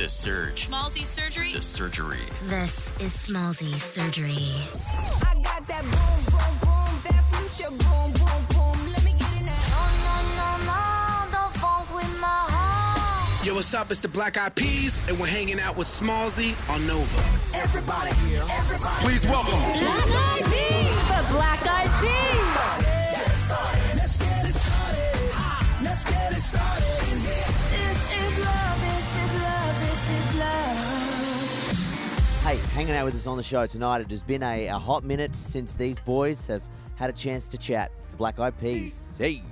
The Surge. Smallzy surgery. The surgery. This is Smallzy surgery. I got that boom, boom, boom, that future boom, boom, boom. Let me get in that. No, don't funk with my heart. Yo, what's up? It's the Black Eyed Peas, and we're hanging out with Smallzy on Nova. Everybody here, everybody. Please welcome Black Eyed Peas. The Black Eyed Peas. Let's get it started. Let's get it started. This is love, this is love, this is love. Hey, hanging out with us on the show tonight. It has been a hot minute since these boys have had a chance to chat. It's the Black Eyed Peas. Hey,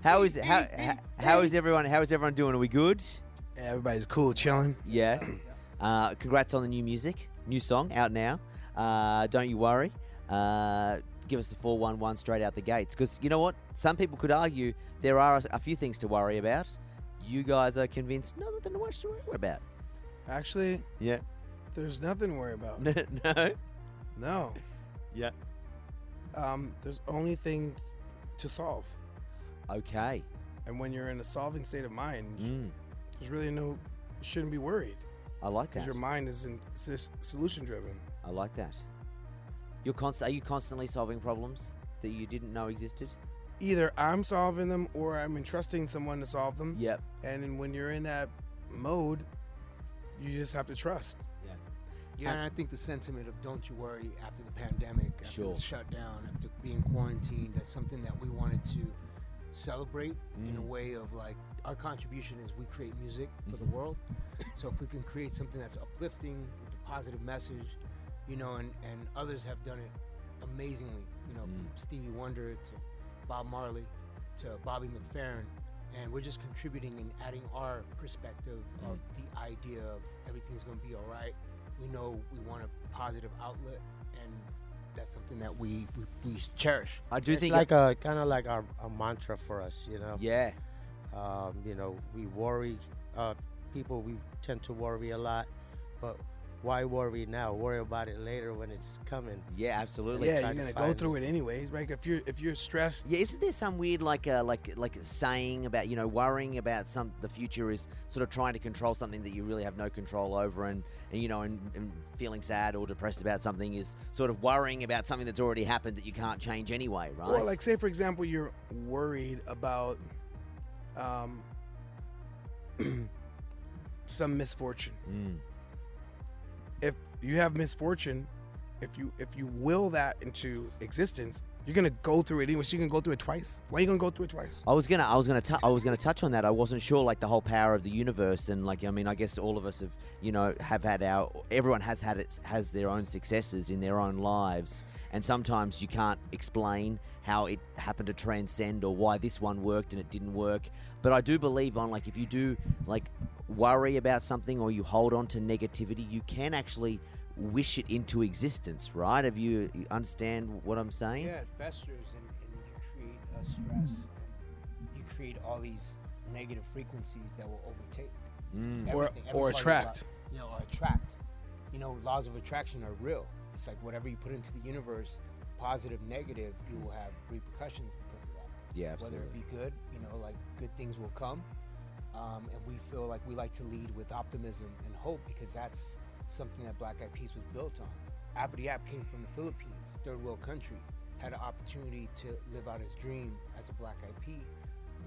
how is everyone? How is everyone doing? Are we good? Yeah, everybody's cool, chilling. Yeah. Congrats on the new music, new song out now. Don't you worry. Give us the 411 straight out the gates. Because you know what? Some people could argue there are a few things to worry about. You guys are convinced nothing much to worry about. Actually, Yeah. there's nothing to worry about. No. No. Yeah. There's only things to solve. Okay. And when you're in a solving state of mind, Mm, there's really you shouldn't be worried. I like Because that. your mind is solution driven. I like that. Are you constantly solving problems that you didn't know existed? Either I'm solving them or I'm entrusting someone to solve them. Yep. And then when you're in that mode, you just have to trust. Yeah, and I think the sentiment of don't you worry after the pandemic, after Sure. the shutdown, after being quarantined, that's something that we wanted to celebrate in a way of like our contribution is we create music for the world. So if we can create something that's uplifting with a positive message, and others have done it amazingly, from Stevie Wonder to Bob Marley to Bobby McFerrin, and we're just contributing and adding our perspective of the idea of everything's going to be all right. We know we want a positive outlet, and that's something that we cherish. I do It's think like a kind of like a mantra for us, yeah. We worry. People, we tend to worry a lot, but why worry now? Worry about it later when it's coming. Yeah, absolutely. Yeah, try you're to gonna go find through it anyways, right? If you're stressed, Yeah, isn't there some weird like a saying about worrying about the future is sort of trying to control something that you really have no control over, and feeling sad or depressed about something is sort of worrying about something that's already happened that you can't change anyway, right? or like say for example, you're worried about some misfortune. If you have misfortune, if you will that into existence, you're gonna go through it anyway. So you can go through it twice. Why are you gonna go through it twice? I was gonna touch on that. I wasn't sure like the whole power of the universe, and I guess all of us have had everyone has their own successes in their own lives, and sometimes you can't explain how it happened to transcend or why this one worked and it didn't work. But I do believe if you do worry about something or you hold on to negativity, you can actually wish it into existence, right? You understand what I'm saying? Yeah, it festers and you create a stress. And you create all these negative frequencies that will overtake everything, every Or part of attract. your life. Or attract. Laws of attraction are real. It's like whatever you put into the universe, positive, negative, you will have repercussions because of that. Yeah, absolutely. Whether it be good, good things will come. And we feel like we like to lead with optimism and hope because that's something that Black Eyed Peas was built on. Ap came from the Philippines, third world country, had an opportunity to live out his dream as a Black Eyed Pea.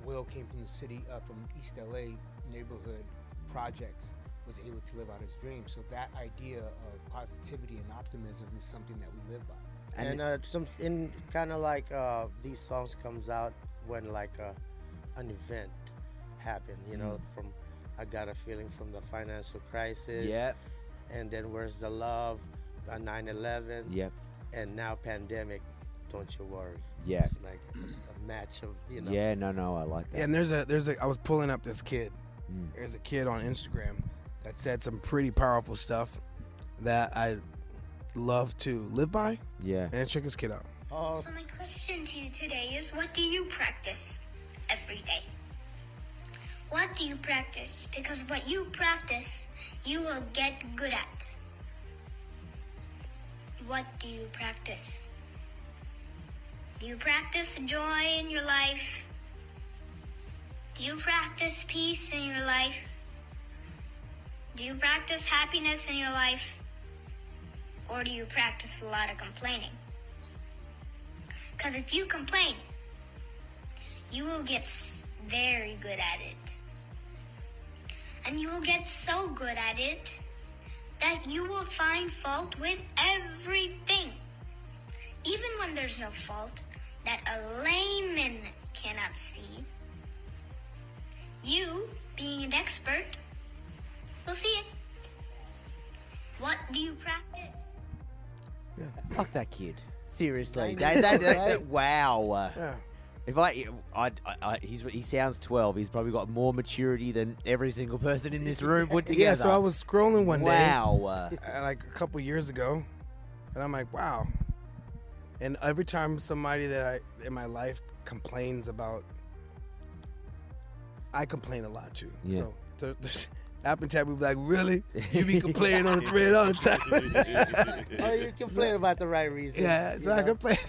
Will came from the city, from East LA neighborhood projects, was able to live out his dream. So that idea of positivity and optimism is something that we live by. And kind of like these songs comes out when like an event happened, from I Got a Feeling from the financial crisis. Yep. And then Where's the Love, 9/11. Yep. And now pandemic, Don't You Worry. Yeah. It's like a match of, Yeah, no, I like that. Yeah, and I was pulling up this kid. There's a kid on Instagram that said some pretty powerful stuff that I love to live by. Yeah. And check this kid out. So my question to you today is, what do you practice every day? What do you practice? Because what you practice, you will get good at. What do you practice? Do you practice joy in your life? Do you practice peace in your life? Do you practice happiness in your life? Or do you practice a lot of complaining? Because if you complain, you will get very good at it. And you will get so good at it that you will find fault with everything. Even when there's no fault that a layman cannot see, you, being an expert, will see it. What do you practice? Fuck that kid. Seriously. Nice. Wow. Yeah. If he sounds 12. He's probably got more maturity than every single person in this room put together. Yeah, so I was scrolling one day, Wow. like a couple years ago, and I'm like, wow. And every time somebody that in my life complains about, I complain a lot too. Yeah. So there's App and Taboo be like, really? You be complaining on the thread all the time? Oh, you complain about the right reason. Yeah, so I complain.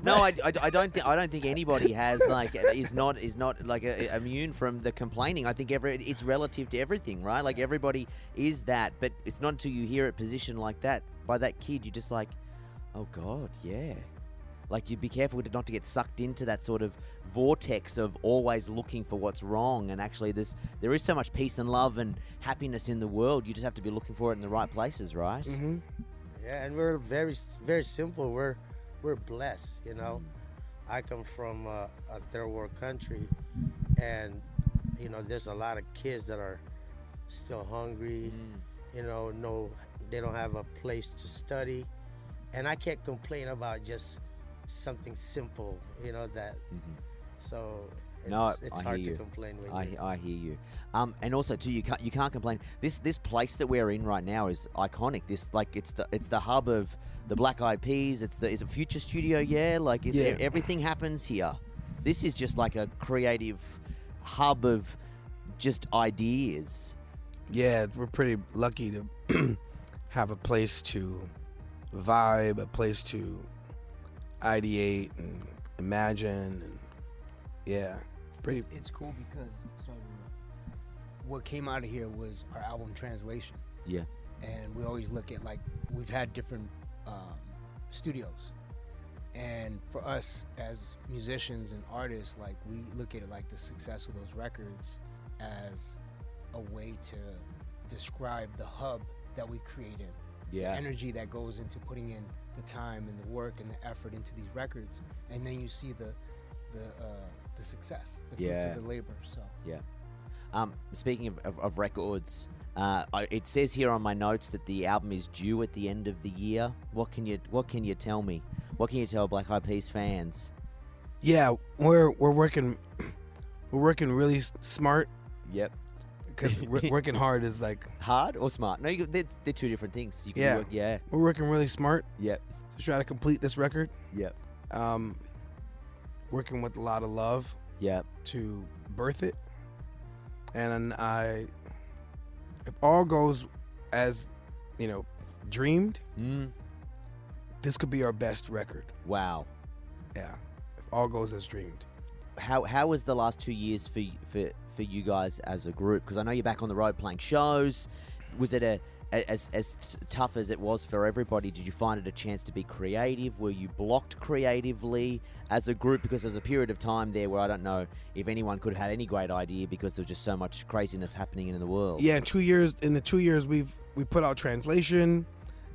No, I don't think anybody has like is not like immune from the complaining. I think it's relative to everything, right? Like everybody is that, but it's not until you hear it positioned like that by that kid, you're just like, oh God, yeah. Like you'd be careful not to get sucked into that sort of vortex of always looking for what's wrong. And actually, there is so much peace and love and happiness in the world. You just have to be looking for it in the right places, right? Mm-hmm. Yeah, and we're very, very simple. We're blessed, you know. I come from a third world country, and you know, there's a lot of kids that are still hungry. You know, they don't have a place to study, and I can't complain about just something simple, you know, that. So it's I hard hear to you. complain when I hear you. And also too, you can't complain. This place that we're in right now is iconic. It's the hub of the Black Eyed Peas. It's a future studio. Yeah, like everything happens here. This is just like a creative hub of just ideas. Yeah, we're pretty lucky to have a place to vibe, a place to ideate and imagine, and yeah, it's pretty. It's cool because what came out of here was our album Translation. Yeah. And we always look at, like, we've had different studios, and for us as musicians and artists, like, we look at it like the success of those records as a way to describe the hub that we create in. Yeah. The energy that goes into putting in the time and the work and the effort into these records, and then you see the success, the fruits of the labor. So Yeah. Speaking of records, it says here on my notes that the album is due at the end of the year. What can you tell me? What can you tell Black Eyed Peas fans? Yeah, we're working really smart. Yep. Because working hard is like Hard or smart? No, they're two different things. You can we're working really smart Yep. to try to complete this record. Yep. Working with a lot of love Yep. to birth it, and if all goes as dreamed, this could be our best record. Wow. Yeah, if all goes as dreamed. How was the last 2 years for you guys as a group? Because I know you're back on the road playing shows. Was it as tough as it was for everybody? Did you find it a chance to be creative? Were you blocked creatively as a group? Because there's a period of time there where I don't know if anyone could have had any great idea because there was just so much craziness happening in the world. Yeah, in the 2 years we put out Translation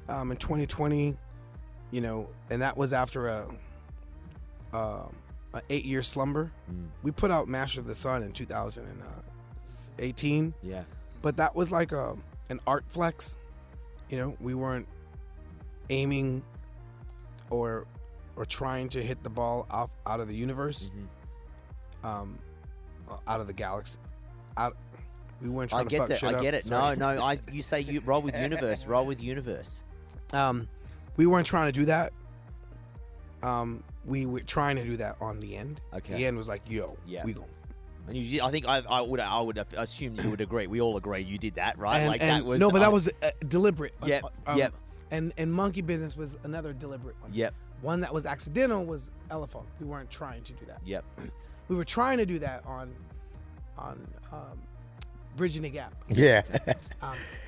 in 2020, and that was after a 8-year slumber. We put out Master of the Sun in 2018. Yeah. But that was like an art flex. We weren't aiming or trying to hit the ball out of the universe, out of the galaxy. We weren't trying to fuck shit up. I get it. Sorry. No. You say you roll with universe. Roll with universe. We weren't trying to do that. We were trying to do that on the end. Okay. The end was like, yo, we gon'. And you, I think I would assume you would agree. We all agree you did that, right? That was that was deliberate. Yep. Yep. And Monkey Business was another deliberate one. Yep. One that was accidental was Elephant. We weren't trying to do that. Yep. We were trying to do that on bridging the gap. Yeah.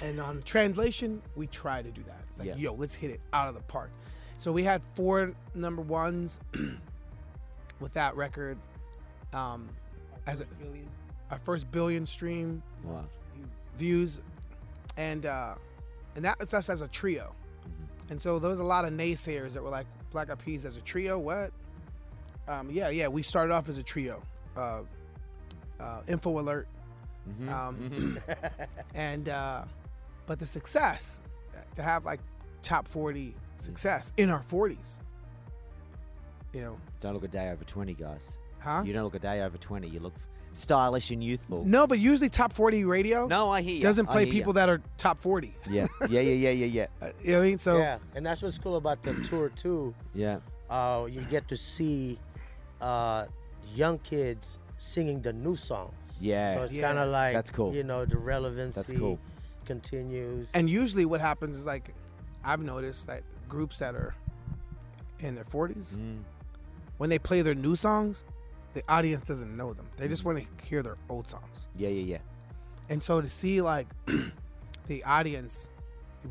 And on translation, we try to do that. It's like, Yeah. yo, let's hit it out of the park. So we had 4 number ones with that record. As Billion our first billion stream Wow. views, and that was us as a trio. And so there was a lot of naysayers that were like, Black Eyed Peas as a trio, what? Yeah, we started off as a trio. Info alert. And but the success, to have like top 40 success in our 40s, you know. Don't look a day over 20, guys. Huh? You don't look a day over 20. You look stylish and youthful. No, but usually top 40 radio No, I hear you. doesn't I play hear people that are top 40. Yeah. Yeah. Yeah. You know what I mean? So Yeah, and that's what's cool about the tour too. Yeah. You get to see young kids singing the new songs. Yeah. So it's Yeah. kind of like, That's cool. You know, the relevancy That's cool. continues. and usually what happens is, like, I've noticed that groups that are in their 40s, when they play their new songs, the audience doesn't know them. They just want to hear their old songs. Yeah. Yeah. Yeah. And so to see like the audience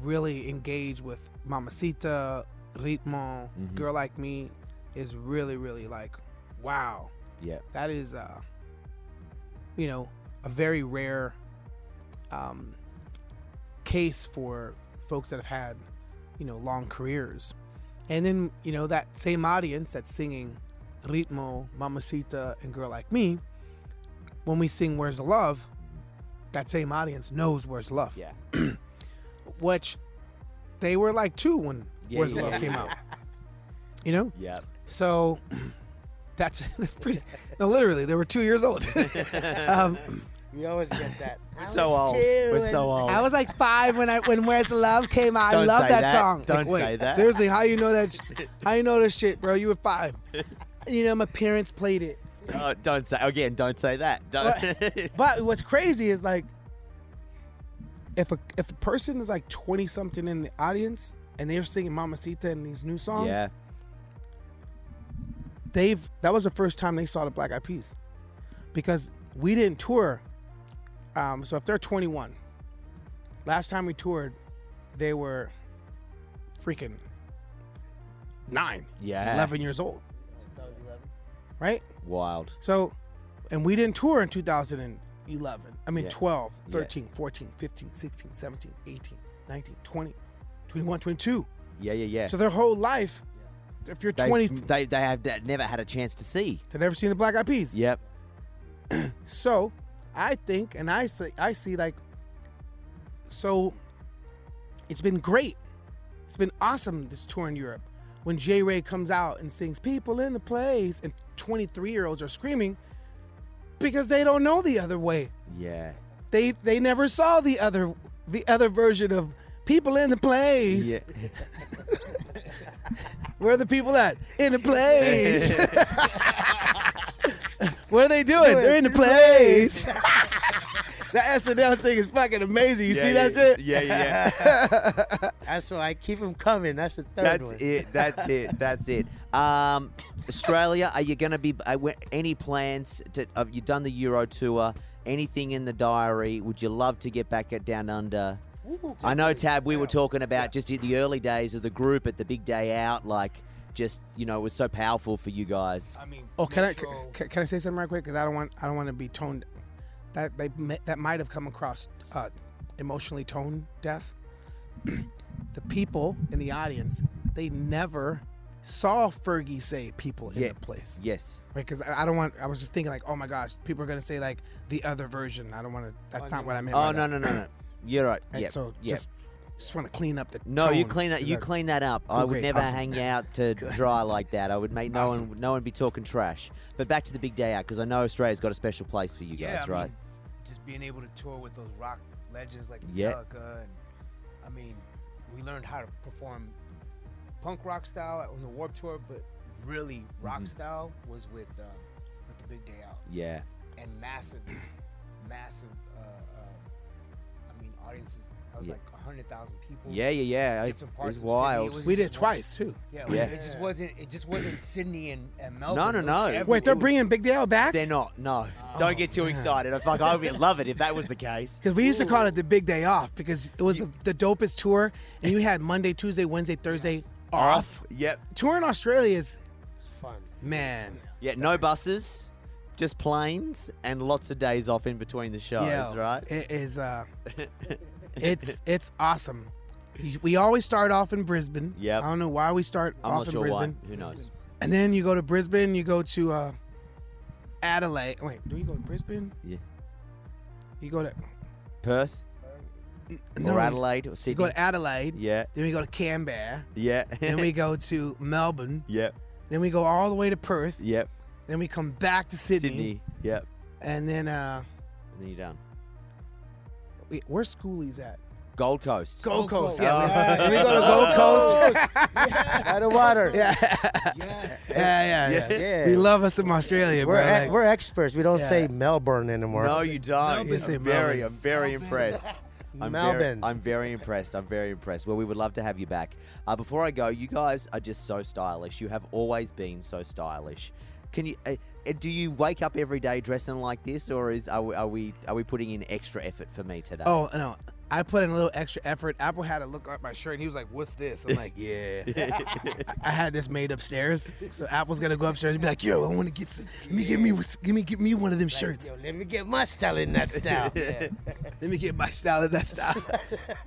really engage with Mamacita, Ritmo, Girl Like Me is really, really like, wow. Yeah. That is, you know, a very rare case for folks that have had, you know, long careers. And then, you know, that same audience that's singing Ritmo, Mamacita, and Girl Like Me, when we sing Where's the Love, that same audience knows Where's the Love. Yeah. Which they were like 2 when Yeah, Where's the yeah. Love came out. You know? Yeah. So that's pretty. No, literally, they were 2 years old. We always get that. So old. We're so old. I was like 5 when Where's the Love came out. I Don't love say that, that. song. Don't Like, wait, say that. Seriously, how you know that? How you know this shit, bro? You were 5. You know, my parents played it. Don't say again. Don't say that. Don't. But what's crazy is like, if a person is like 20 something in the audience and they're singing Mamacita and these new songs, Yeah. that was the first time they saw the Black Eyed Peas, because we didn't tour. So if they're 21, last time we toured, they were freaking 9, Yeah. 11 years old, 2011. right? Wild. So, and we didn't tour in 2011. I mean, Yeah. 12, Yeah. 13, 14, 15, 16, 17, 18, 19, 20, 21, 22. Yeah. Yeah. Yeah. So their whole life, if you're 20, They have never had a chance to see. they've never seen the Black Eyed Peas. Yep. So I think, and I see like, so it's been great. It's been awesome, this tour in Europe. When J. Ray comes out and sings "People in the Place," and 23-year-olds are screaming because they don't know the other way. Yeah. They never saw the other version of "People in the Place." Yeah. Where are the people at? In the place. What are they doing? They're in the place. That SNL thing is fucking amazing. You see that shit? Yeah. Yeah. That's why I keep them coming. That's the third That's one. it. That's it. That's it. Australia, are you going to be? Any plans to? Have you done the Euro tour? Anything in the diary? Would you love to get back down under? I know, Tab. We were talking about just in the early days of the group at the big day out, like just it was so powerful for you guys. I mean, Oh, can Metro- I say something right quick? Because I don't want to be toned. That might have come across emotionally tone deaf. The people in the audience, they never saw Fergie say "people in Yeah. the place," Yes. right? Because I don't want. I was just thinking like, oh my gosh, people are gonna say like the other version. I don't want to. That's not what I meant. Oh by no that. no. You're right. Right, Yeah. So yeah. just want to clean up the. No, you tone, clean that. 'cause You that's- clean that up. I Cool, would great, never awesome. hang out to dry like that. I would make Awesome. no one be talking trash. But back to the big day out, because I know Australia's got a special place for you Yeah, guys, I right? mean, just being able to tour with those rock legends like Yeah. Metallica, and I mean, we learned how to perform punk rock style on the Warped Tour, but really rock style was with the Big Day Out, Yeah. and massive, I mean, audiences. I was like 100,000 people. Yeah. Did It's some parts of Sydney. wild. It wasn't We did just one- twice too. Yeah, Yeah. It just wasn't Sydney and Melbourne. No. It was Wait, they're everywhere. bringing Big Dale back? They're not. No. Don't get too excited. I would love it if that was the case. Because we used to call it the Big Day Off because it was the dopest tour, and you had Monday, Tuesday, Wednesday, Thursday off. Yep. Touring Australia is, It's fun. man, Yeah. No buses, just planes, and lots of days off in between the shows. yeah, Right. It is, it's awesome. We always start off in Brisbane. Yep. I don't know why we start I'm off not in sure Brisbane. why. Who knows? And then you go to Brisbane, you go to Adelaide. Wait, do you go to Brisbane? Yeah. You go to Perth no, or Adelaide or You Sydney. go to Adelaide. Yeah. Then we go to Canberra. Yeah. Then we go to Melbourne. Yep. Then we go all the way to Perth. Yep. Then we come back to Sydney. Yep. And then And then you're done. where's Schoolies at? Gold Coast. Gold Coast. Coast. Yeah. Then we go to Gold Coast. By the water. yeah. Yeah. Yeah. Yeah. We love us in Australia, bro. Like, We're experts. We don't Yeah. say Melbourne anymore. No, you don't. You say I'm Melbourne. very impressed. Melbourne. I'm very impressed. I'm very impressed. Well, we would love to have you back. Before I go, you guys are just so stylish. You have always been so stylish. Can you? Do you wake up every day dressing like this, or are we putting in extra effort for me today? oh no, I put in a little extra effort. Apple had to look at my shirt, and he was like, "What's this?" I'm like, "Yeah." I had this made upstairs, so Apple's gonna go upstairs and be like, "Yo, I want to get some. Give me one of them shirts. Yo, let me get my style in that style. Yeah. Let me get my style in that style."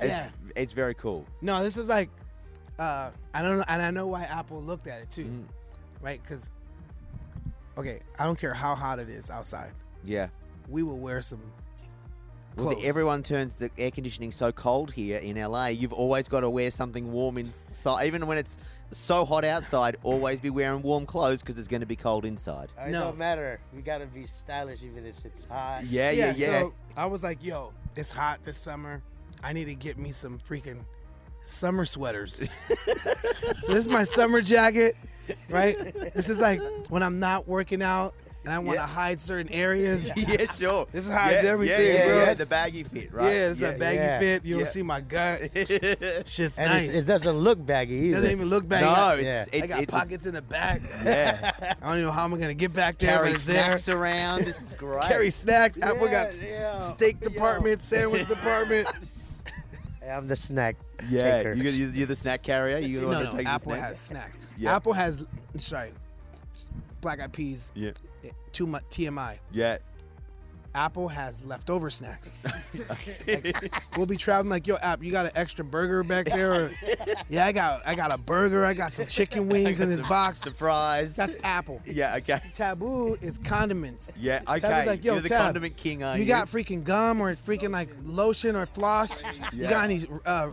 yeah. It's very cool. No, this is like, I don't know, and I know why Apple looked at it too, right? Because, okay, I don't care how hot it is outside, Yeah. we will wear some Well, clothes. everyone turns the air conditioning so cold here in LA. You've always got to wear something warm inside. Even when it's so hot outside, always be wearing warm clothes because it's going to be cold inside. It No. don't matter. We gotta be stylish even if it's hot. Yeah. So I was like, "Yo, it's hot this summer. I need to get me some freaking summer sweaters." So this is my summer jacket, right? This is like when I'm not working out and I want to hide certain areas. Yeah, sure. This hides everything, yeah, bro. Yeah, the baggy fit, right? Yeah, it's a baggy yeah. fit. You don't Yeah. see my gut. Shit's And nice. it doesn't look baggy either. Doesn't even look baggy. No, Yeah. I got pockets in the back. Yeah. I don't even know how I'm gonna get back there, Carry but it's there. snacks around. This is great. Carry snacks. Apple got yeah. steak department, sandwich department. Hey, I'm the snack Yeah, taker. you're the snack carrier. You No, take the Apple snack? has snacks. Yeah. Apple has, sorry, black eyed peas. Yeah. Too much TMI. Yeah. Apple has leftover snacks. We'll be traveling like, "Yo, App, you got an extra burger back there?" Or, "Yeah, I got a burger. I got some chicken wings in this box." Surprise. That's Apple. Yeah. Okay. Taboo is condiments. Yeah. Taboo's Okay. like, "Yo, you're the Tab, condiment king, are you? You got freaking gum or freaking like lotion or floss? You got any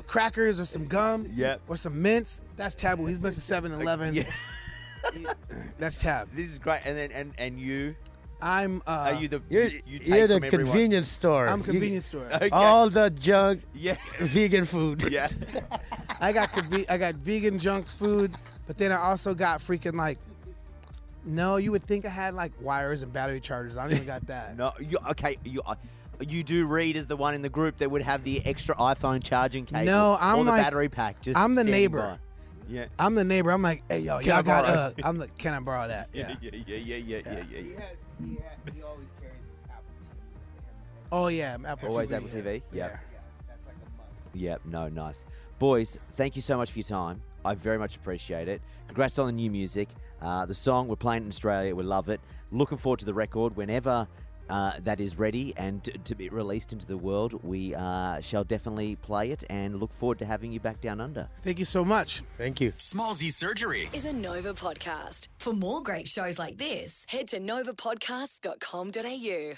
crackers or some gum? Yep. Or some mints? That's Taboo. He's been to 7-Eleven. Yeah. That's Tab. This is great. And then and you I'm are you the You're, you take you're the from everyone? convenience store. I'm convenience store. Okay. All the junk Yeah. vegan food. Yeah. I got vegan junk food, but then I also got freaking like. No, you would think I had like wires and battery chargers. I don't even got that. No. You do read as the one in the group that would have the extra iPhone charging cable. No, I'm or the like- battery pack. Just I'm the standing neighbor. by. Yeah. I'm the neighbor. I'm like, "Hey, yo, Can y'all I got borrow? I'm like, "Can I borrow that?" Yeah. Yeah. He always carries his Apple TV. Oh yeah, I'm Apple Always TV. Apple TV. Yeah. Yep. That's like a must. Yep. No. Nice. Boys, thank you so much for your time. I very much appreciate it. Congrats on the new music. The song, we're playing it in Australia. We love it. Looking forward to the record whenever that is ready and to be released into the world. We shall definitely play it and look forward to having you back down under. Thank you so much. Thank you. Smallzy Surgery. Is a Nova podcast. For more great shows like this, head to novapodcast.com.au.